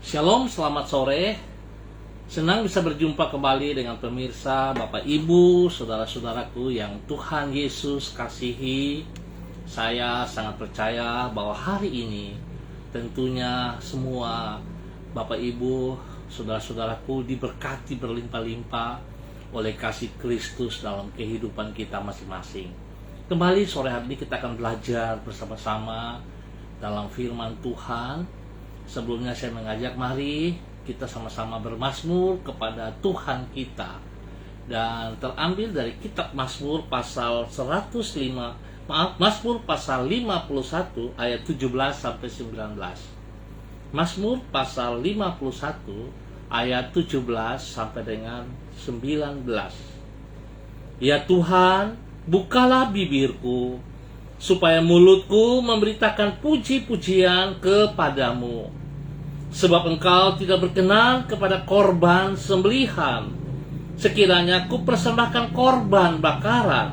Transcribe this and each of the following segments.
Shalom, selamat sore. Senang bisa berjumpa kembali dengan pemirsa, Bapak Ibu, saudara-saudaraku yang Tuhan Yesus kasihi. Saya sangat percaya bahwa hari ini tentunya semua Bapak Ibu, saudara-saudaraku diberkati berlimpah-limpah oleh kasih Kristus dalam kehidupan kita masing-masing. Kembali sore hari ini kita akan belajar bersama-sama dalam firman Tuhan. Sebelumnya saya mengajak mari kita sama-sama bermazmur kepada Tuhan kita. Dan terambil dari kitab Mazmur pasal 51 ayat 17 sampai 19. Mazmur pasal 51 ayat 17 sampai dengan 19. Ya Tuhan, bukalah bibirku, supaya mulutku memberitakan puji-pujian kepadamu. Sebab engkau tidak berkenan kepada korban sembelihan. Sekiranya ku persembahkan korban bakaran,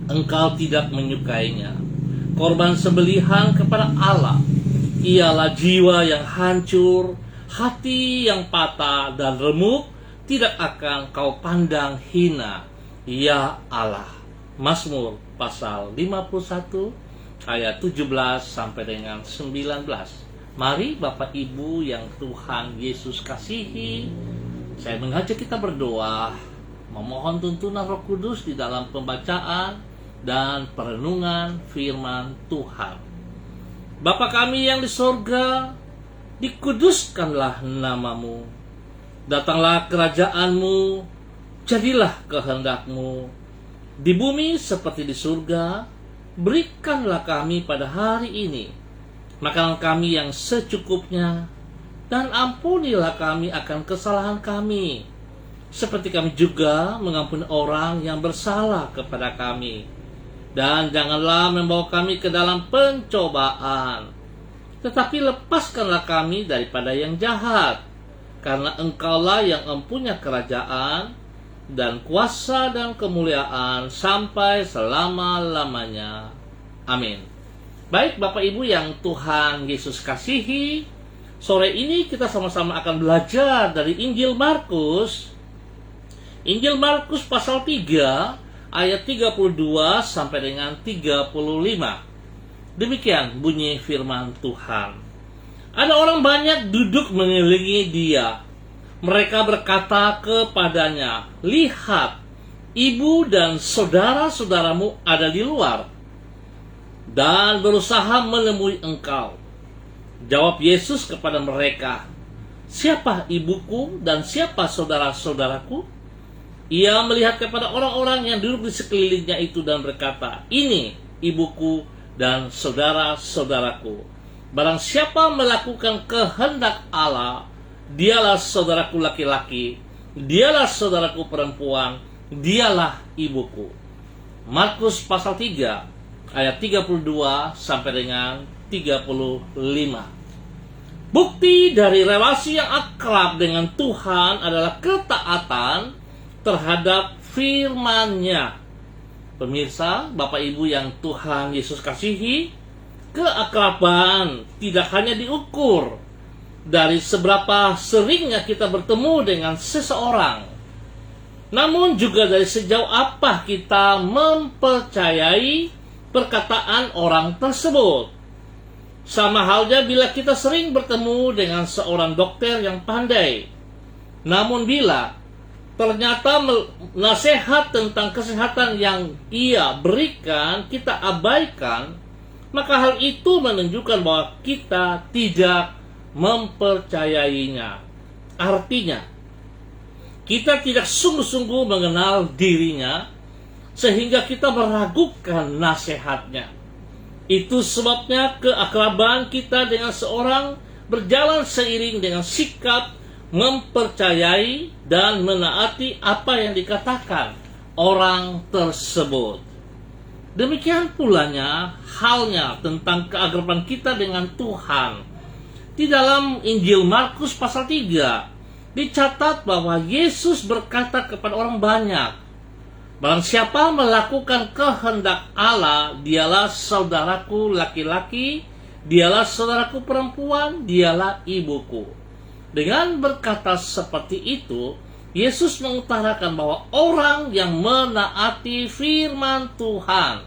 engkau tidak menyukainya. Korban sembelihan kepada Allah ialah jiwa yang hancur, hati yang patah dan remuk, tidak akan kau pandang hina, ya Allah. Mazmur pasal 51 ayat 17 sampai dengan 19. Mari Bapak Ibu yang Tuhan Yesus kasihi, saya mengajak kita berdoa, memohon tuntunan Roh Kudus di dalam pembacaan dan perenungan firman Tuhan. Bapa kami yang di sorga, dikuduskanlah namamu. Datanglah kerajaanmu, jadilah kehendakmu di bumi seperti di surga. Berikanlah kami pada hari ini makanan kami yang secukupnya, dan ampunilah kami akan kesalahan kami, seperti kami juga mengampuni orang yang bersalah kepada kami. Dan janganlah membawa kami ke dalam pencobaan, tetapi lepaskanlah kami daripada yang jahat, karena engkaulah yang mempunyai kerajaan dan kuasa dan kemuliaan sampai selama-lamanya. Amin. Baik Bapak Ibu yang Tuhan Yesus kasihi, sore ini kita sama-sama akan belajar dari Injil Markus. Injil Markus pasal 3 ayat 32 sampai dengan 35. Demikian bunyi firman Tuhan. Ada orang banyak duduk mengelilingi dia. Mereka berkata kepadanya, lihat, ibu dan saudara-saudaramu ada di luar dan berusaha menemui engkau. Jawab Yesus kepada mereka, siapa ibuku dan siapa saudara-saudaraku? Ia melihat kepada orang-orang yang duduk di sekelilingnya itu dan berkata, ini ibuku dan saudara-saudaraku. Barang siapa melakukan kehendak Allah, dialah saudaraku laki-laki, dialah saudaraku perempuan, dialah ibuku. Markus pasal 3 ayat 32 sampai dengan 35. Bukti dari relasi yang akrab dengan Tuhan adalah ketaatan terhadap firman-Nya. Pemirsa, Bapak Ibu yang Tuhan Yesus kasihi, keakraban tidak hanya diukur dari seberapa seringnya kita bertemu dengan seseorang, namun juga dari sejauh apa kita mempercayai perkataan orang tersebut. Sama halnya bila kita sering bertemu dengan seorang dokter yang pandai, namun bila ternyata nasihat tentang kesehatan yang ia berikan kita abaikan, maka hal itu menunjukkan bahwa kita tidak mempercayainya. Artinya, kita tidak sungguh-sungguh mengenal dirinya sehingga kita meragukan nasihatnya. Itu sebabnya keakraban kita dengan seorang berjalan seiring dengan sikap mempercayai dan menaati apa yang dikatakan orang tersebut. Demikian pulanya halnya tentang keakraban kita dengan Tuhan. Di dalam Injil Markus pasal 3 dicatat bahwa Yesus berkata kepada orang banyak, barang siapa melakukan kehendak Allah, dialah saudaraku laki-laki, dialah saudaraku perempuan, dialah ibuku. Dengan berkata seperti itu, Yesus mengutarakan bahwa orang yang menaati firman Tuhan,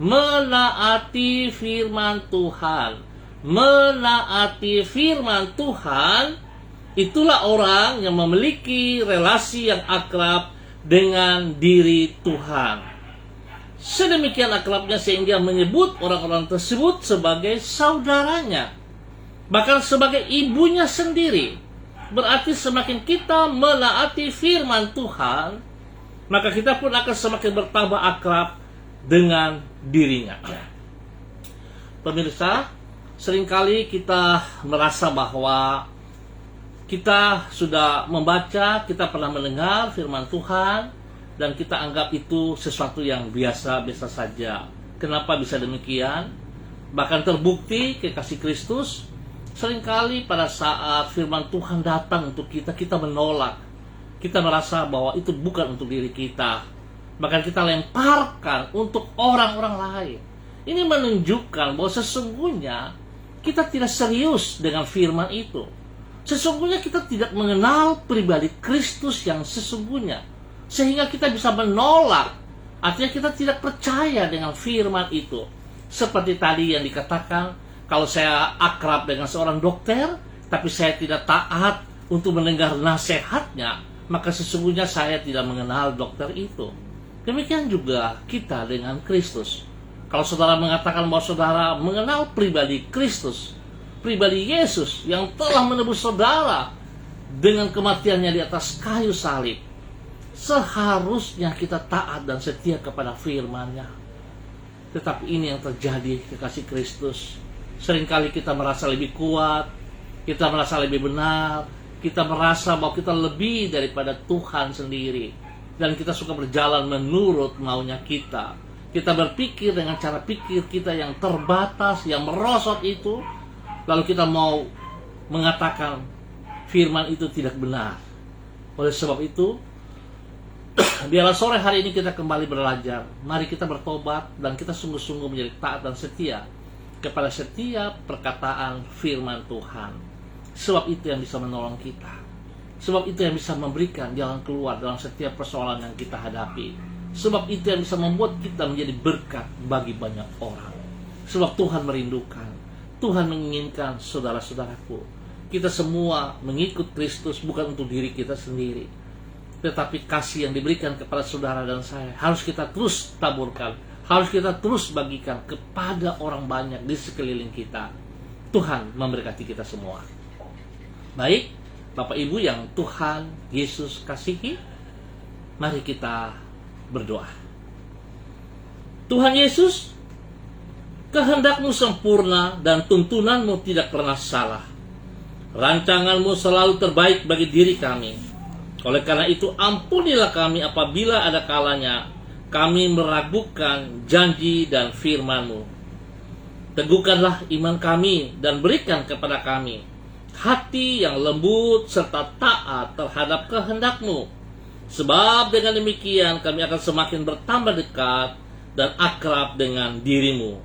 menaati firman Tuhan, menaati firman Tuhan, itulah orang yang memiliki relasi yang akrab dengan diri Tuhan. Sedemikian akrabnya sehingga menyebut orang-orang tersebut sebagai saudaranya, bahkan sebagai ibunya sendiri. Berarti semakin kita menaati firman Tuhan, maka kita pun akan semakin bertambah akrab dengan dirinya. Pemirsa, seringkali kita merasa bahwa kita sudah membaca, kita pernah mendengar firman Tuhan, dan kita anggap itu sesuatu yang biasa-biasa saja. Kenapa bisa demikian? Bahkan terbukti kekasih Kristus, seringkali pada saat firman Tuhan datang untuk kita, kita menolak. Kita merasa bahwa itu bukan untuk diri kita. Bahkan kita lemparkan untuk orang-orang lain. Ini menunjukkan bahwa sesungguhnya kita tidak serius dengan firman itu. Sesungguhnya kita tidak mengenal pribadi Kristus yang sesungguhnya, sehingga kita bisa menolak. Artinya kita tidak percaya dengan firman itu. Seperti tadi yang dikatakan, kalau saya akrab dengan seorang dokter, tapi saya tidak taat untuk mendengar nasihatnya, maka sesungguhnya saya tidak mengenal dokter itu. Demikian juga kita dengan Kristus. Kalau saudara mengatakan bahwa saudara mengenal pribadi Kristus, pribadi Yesus yang telah menebus saudara dengan kematiannya di atas kayu salib, seharusnya kita taat dan setia kepada firman-Nya. Tetapi ini yang terjadi, kekasih Kristus. Seringkali kita merasa lebih kuat, kita merasa lebih benar, kita merasa bahwa kita lebih daripada Tuhan sendiri, dan kita suka berjalan menurut maunya kita. Kita berpikir dengan cara pikir kita yang terbatas, yang merosot itu, lalu kita mau mengatakan firman itu tidak benar. Oleh sebab itu, biarlah sore hari ini kita kembali belajar. Mari kita bertobat dan kita sungguh-sungguh menjadi taat dan setia kepada setiap perkataan firman Tuhan. Sebab itu yang bisa menolong kita. Sebab itu yang bisa memberikan jalan keluar dalam setiap persoalan yang kita hadapi. Sebab itu yang bisa membuat kita menjadi berkat bagi banyak orang. Sebab Tuhan merindukan, Tuhan menginginkan, saudara-saudaraku, kita semua mengikut Kristus bukan untuk diri kita sendiri, tetapi kasih yang diberikan kepada saudara dan saya harus kita terus taburkan, harus kita terus bagikan kepada orang banyak di sekeliling kita. Tuhan memberkati kita semua. Baik, Bapak Ibu yang Tuhan Yesus kasihi, mari kita berdoa. Tuhan Yesus, kehendak-Mu sempurna dan tuntunan-Mu tidak pernah salah. Rancangan-Mu selalu terbaik bagi diri kami. Oleh karena itu, ampunilah kami apabila ada kalanya kami meragukan janji dan firman-Mu. Teguhkanlah iman kami dan berikan kepada kami hati yang lembut serta taat terhadap kehendak-Mu. Sebab dengan demikian kami akan semakin bertambah dekat dan akrab dengan diri-Mu.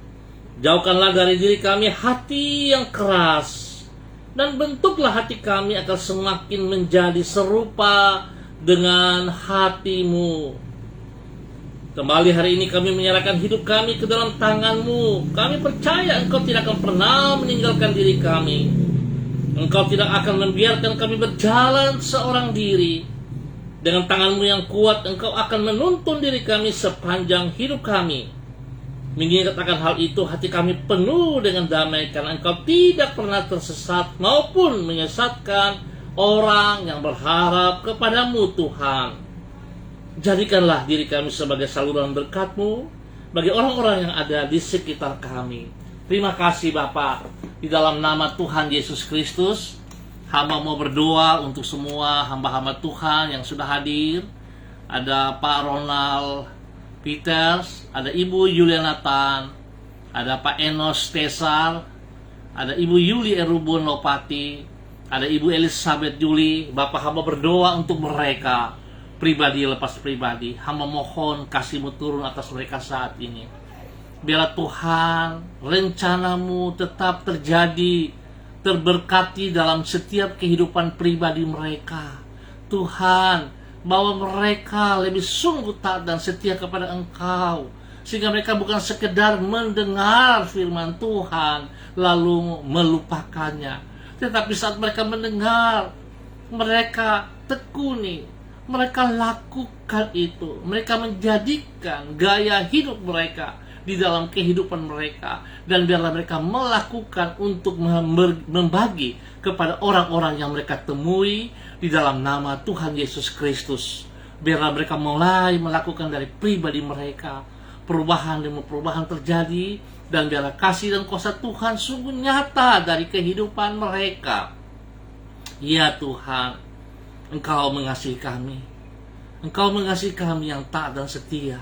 Jauhkanlah dari diri kami hati yang keras, dan bentuklah hati kami akan semakin menjadi serupa dengan hati-Mu. Kembali hari ini kami menyerahkan hidup kami ke dalam tangan-Mu. Kami percaya Engkau tidak akan pernah meninggalkan diri kami. Engkau tidak akan membiarkan kami berjalan seorang diri. Dengan tangan-Mu yang kuat, Engkau akan menuntun diri kami sepanjang hidup kami. Mengingat akan hal itu, hati kami penuh dengan damai karena Engkau tidak pernah tersesat maupun menyesatkan orang yang berharap kepadamu, Tuhan. Jadikanlah diri kami sebagai saluran berkat-Mu bagi orang-orang yang ada di sekitar kami. Terima kasih Bapa. Di dalam nama Tuhan Yesus Kristus, hamba mau berdoa untuk semua hamba-hamba Tuhan yang sudah hadir. Ada Pak Ronald Peters, ada Ibu Yulia Nathan, ada Pak Enos Tesar, ada Ibu Yuli Erubun Lopati, ada Ibu Elizabeth Juli. Bapak hamba berdoa untuk mereka, pribadi lepas pribadi. Hamba mohon kasih-Mu turun atas mereka saat ini. Biarlah Tuhan, rencana-Mu tetap terjadi terberkati dalam setiap kehidupan pribadi mereka. Tuhan, bahwa mereka lebih sungguh taat dan setia kepada Engkau, sehingga mereka bukan sekedar mendengar firman Tuhan lalu melupakannya, tetapi saat mereka mendengar, mereka tekuni, mereka lakukan itu, mereka menjadikan gaya hidup mereka di dalam kehidupan mereka, dan biarlah mereka melakukan untuk membagi kepada orang-orang yang mereka temui di dalam nama Tuhan Yesus Kristus. Biarlah mereka mulai melakukan dari pribadi mereka, perubahan demi perubahan terjadi, dan biarlah kasih dan kuasa Tuhan sungguh nyata dari kehidupan mereka. Ya Tuhan, Engkau mengasihi kami. Engkau mengasihi kami yang taat dan setia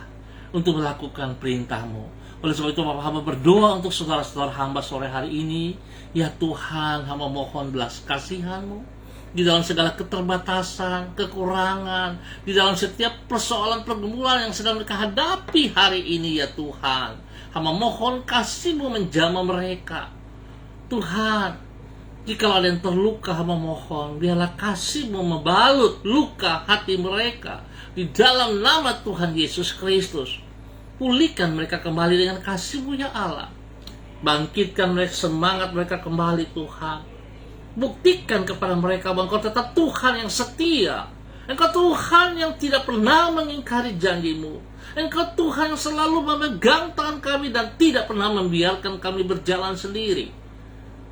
untuk melakukan perintah-Mu. Oleh sebab itu Bapak hamba berdoa untuk saudara-saudara hamba sore hari ini. Ya Tuhan, hamba mohon belas kasihan-Mu di dalam segala keterbatasan, kekurangan, di dalam setiap persoalan pergumulan yang sedang mereka hadapi hari ini. Ya Tuhan, hamba mohon kasih-Mu menjamah mereka. Tuhan, jika ada yang terluka, hamba mohon biarlah kasih-Mu membalut luka hati mereka di dalam nama Tuhan Yesus Kristus. Pulihkan mereka kembali dengan kasih-Mu ya Allah. Bangkitkan mereka, semangat mereka kembali Tuhan. Buktikan kepada mereka bahwa Engkau tetap Tuhan yang setia. Engkau Tuhan yang tidak pernah mengingkari janji-Mu. Engkau Tuhan yang selalu memegang tangan kami dan tidak pernah membiarkan kami berjalan sendiri.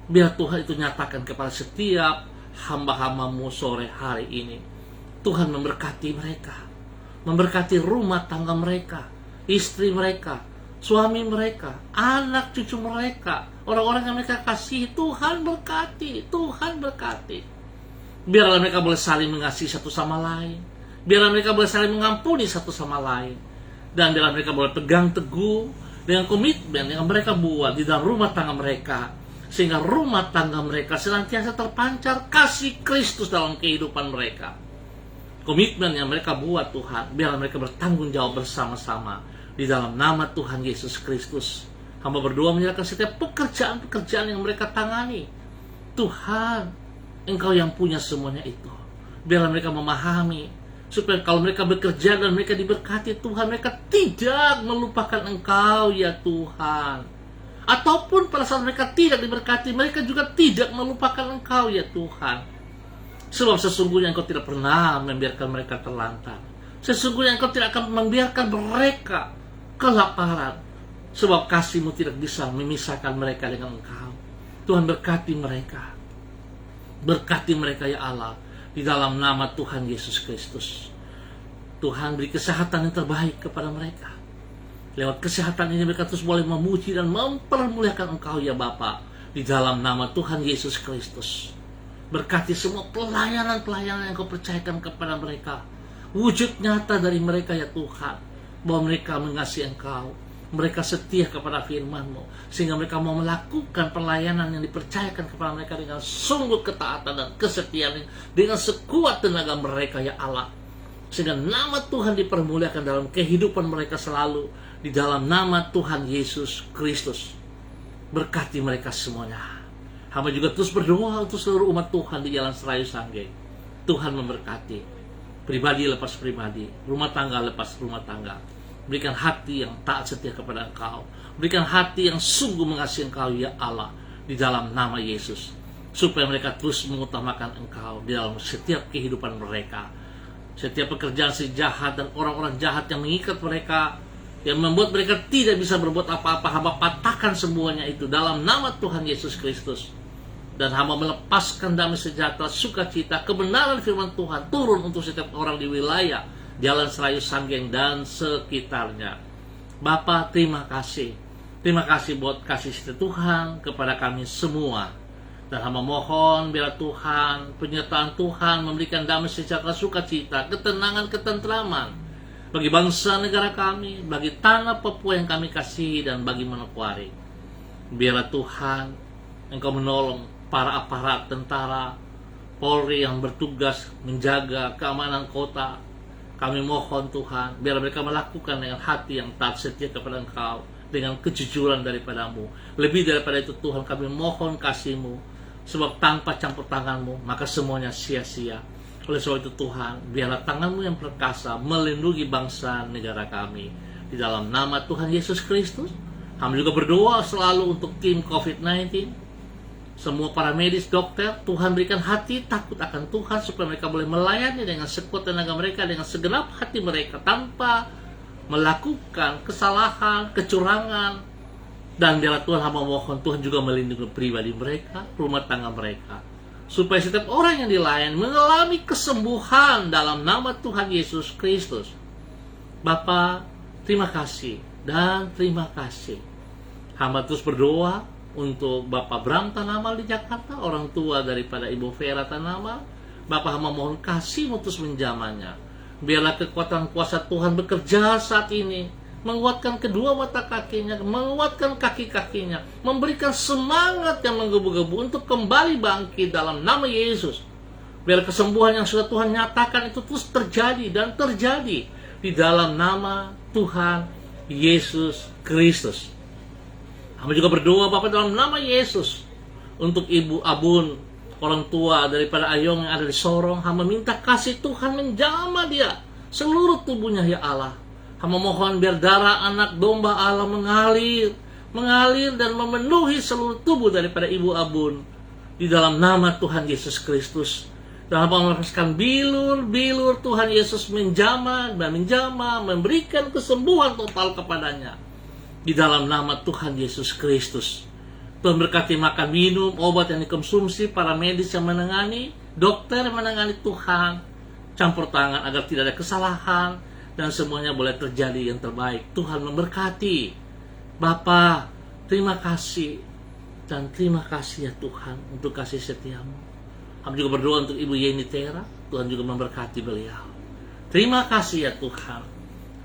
Biar Tuhan itu nyatakan kepada setiap hamba-hamba-Mu sore hari ini. Tuhan memberkati mereka, memberkati rumah tangga mereka, istri mereka, suami mereka, anak cucu mereka, orang-orang yang mereka kasihi. Tuhan berkati, Tuhan berkati. Biarlah mereka boleh saling mengasihi satu sama lain, biarlah mereka boleh saling mengampuni satu sama lain, dan biarlah mereka boleh pegang teguh dengan komitmen yang mereka buat di dalam rumah tangga mereka, sehingga rumah tangga mereka senantiasa terpancar kasih Kristus dalam kehidupan mereka. Komitmen yang mereka buat Tuhan, biarlah mereka bertanggung jawab bersama-sama di dalam nama Tuhan Yesus Kristus. Hamba berdoa menyerahkan setiap pekerjaan-pekerjaan yang mereka tangani. Tuhan, Engkau yang punya semuanya itu. Biarlah mereka memahami, supaya kalau mereka bekerja dan mereka diberkati Tuhan, mereka tidak melupakan Engkau ya Tuhan. Ataupun pada saat mereka tidak diberkati, mereka juga tidak melupakan Engkau ya Tuhan. Sebab sesungguhnya Engkau tidak pernah membiarkan mereka terlantar. Sesungguhnya Engkau tidak akan membiarkan mereka kelaparan. Sebab kasih-Mu tidak bisa memisahkan mereka dengan Engkau. Tuhan berkati mereka. Berkati mereka ya Allah, di dalam nama Tuhan Yesus Kristus. Tuhan beri kesehatan yang terbaik kepada mereka. Lewat kesehatan ini mereka terus boleh memuji dan mempermuliakan Engkau ya Bapa, di dalam nama Tuhan Yesus Kristus. Berkati semua pelayanan-pelayanan yang Kau percayakan kepada mereka. Wujud nyata dari mereka ya Tuhan, bahwa mereka mengasihi Engkau, mereka setia kepada firman-Mu, sehingga mereka mau melakukan pelayanan yang dipercayakan kepada mereka dengan sungguh ketaatan dan kesetiaan, dengan sekuat tenaga mereka ya Allah, sehingga nama Tuhan dipermuliakan dalam kehidupan mereka selalu, di dalam nama Tuhan Yesus Kristus. Berkati mereka semuanya. Hamba juga terus berdoa untuk seluruh umat Tuhan di Jalan Serayu Sanggeng. Tuhan memberkati, pribadi lepas pribadi, rumah tangga lepas rumah tangga. Berikan hati yang taat setia kepada Engkau, berikan hati yang sungguh mengasihi Engkau ya Allah, di dalam nama Yesus, supaya mereka terus mengutamakan Engkau di dalam setiap kehidupan mereka. Setiap pekerjaan si jahat dan orang-orang jahat yang mengikat mereka, yang membuat mereka tidak bisa berbuat apa-apa, hamba patahkan semuanya itu dalam nama Tuhan Yesus Kristus. Dan hamba melepaskan damai sejahtera, sukacita, kebenaran firman Tuhan turun untuk setiap orang di wilayah Jalan Serayu Sanggeng dan sekitarnya. Bapa, terima kasih. Terima kasih buat kasih setia Tuhan kepada kami semua. Dan hamba mohon biar Tuhan, penyertaan Tuhan memberikan damai sejahtera, sukacita, ketenangan, ketentraman bagi bangsa negara kami, bagi tanah Papua yang kami kasihi, dan bagi Manokwari. Biarlah Tuhan, Engkau menolong para aparat tentara, Polri yang bertugas menjaga keamanan kota. Kami mohon Tuhan, biar mereka melakukan dengan hati yang taat setia kepada Engkau, dengan kejujuran daripada-Mu. Lebih daripada itu Tuhan, kami mohon kasih-Mu, Sebab tanpa campur tangan-Mu, maka semuanya sia-sia. Oleh sebab itu Tuhan, biarlah tangan-Mu yang perkasa melindungi bangsa negara kami. Di dalam nama Tuhan Yesus Kristus, kami juga berdoa selalu untuk tim COVID-19. Semua para medis, dokter, Tuhan berikan hati takut akan Tuhan supaya mereka boleh melayani dengan sekuat tenaga mereka, dengan segenap hati mereka, tanpa melakukan kesalahan, kecurangan. Dan biarlah Tuhan, hamba mohon Tuhan juga melindungi pribadi mereka, rumah tangga mereka, supaya setiap orang yang dilayani mengalami kesembuhan dalam nama Tuhan Yesus Kristus. Bapa, terima kasih dan terima kasih. Hamba terus berdoa untuk Bapak Bram Tanamal di Jakarta, orang tua daripada Ibu Vera Tanamal. Bapak, hamba mohon kasih-Mu terus menjamahnya. Biarlah kekuatan kuasa Tuhan bekerja saat ini, menguatkan kedua mata kakinya, menguatkan kaki-kakinya, memberikan semangat yang menggebu-gebu untuk kembali bangkit dalam nama Yesus. Biar kesembuhan yang sudah Tuhan nyatakan itu terus terjadi dan terjadi di dalam nama Tuhan Yesus Kristus. Kami juga berdoa Bapak dalam nama Yesus untuk Ibu Abun, orang tua daripada Ayong yang ada di Sorong. Hamba minta kasih Tuhan menjamah dia, seluruh tubuhnya ya Allah. Hamba mohon biar darah anak domba Allah mengalir dan memenuhi seluruh tubuh daripada Ibu Abun di dalam nama Tuhan Yesus Kristus. Dan hamba melepaskan bilur Tuhan Yesus menjamah, memberikan kesembuhan total kepadanya di dalam nama Tuhan Yesus Kristus. Tuhan berkati makan minum, obat yang dikonsumsi, para medis yang menangani, dokter yang menangani, Tuhan campur tangan agar tidak ada kesalahan dan semuanya boleh terjadi yang terbaik. Tuhan memberkati. Bapa, terima kasih dan terima kasih ya Tuhan untuk kasih setia-Mu. Kami juga berdoa untuk Ibu Yeni Tera, Tuhan juga memberkati beliau. Terima kasih ya Tuhan.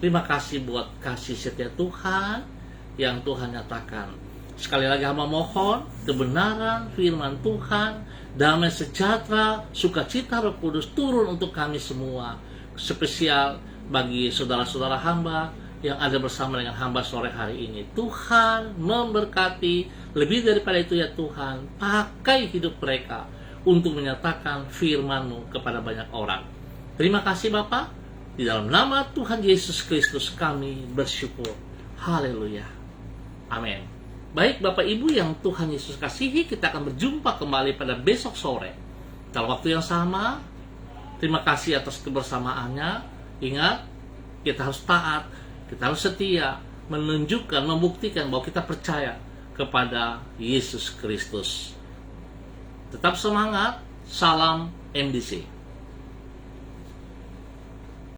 Terima kasih buat kasih setia Tuhan yang Tuhan nyatakan. Sekali lagi hamba mohon kebenaran firman Tuhan, damai sejahtera, sukacita Roh Kudus turun untuk kami semua. Spesial bagi saudara-saudara hamba yang ada bersama dengan hamba sore hari ini. Tuhan memberkati, lebih daripada itu ya Tuhan, pakai hidup mereka untuk menyatakan firman-Mu kepada banyak orang. Terima kasih Bapa. Di dalam nama Tuhan Yesus Kristus kami bersyukur. Haleluya. Amin. Baik Bapak Ibu yang Tuhan Yesus kasihi, kita akan berjumpa kembali pada besok sore dalam waktu yang sama. Terima kasih atas kebersamaannya. Ingat, kita harus taat, kita harus setia, menunjukkan, membuktikan bahwa kita percaya kepada Yesus Kristus. Tetap semangat. Salam MDC.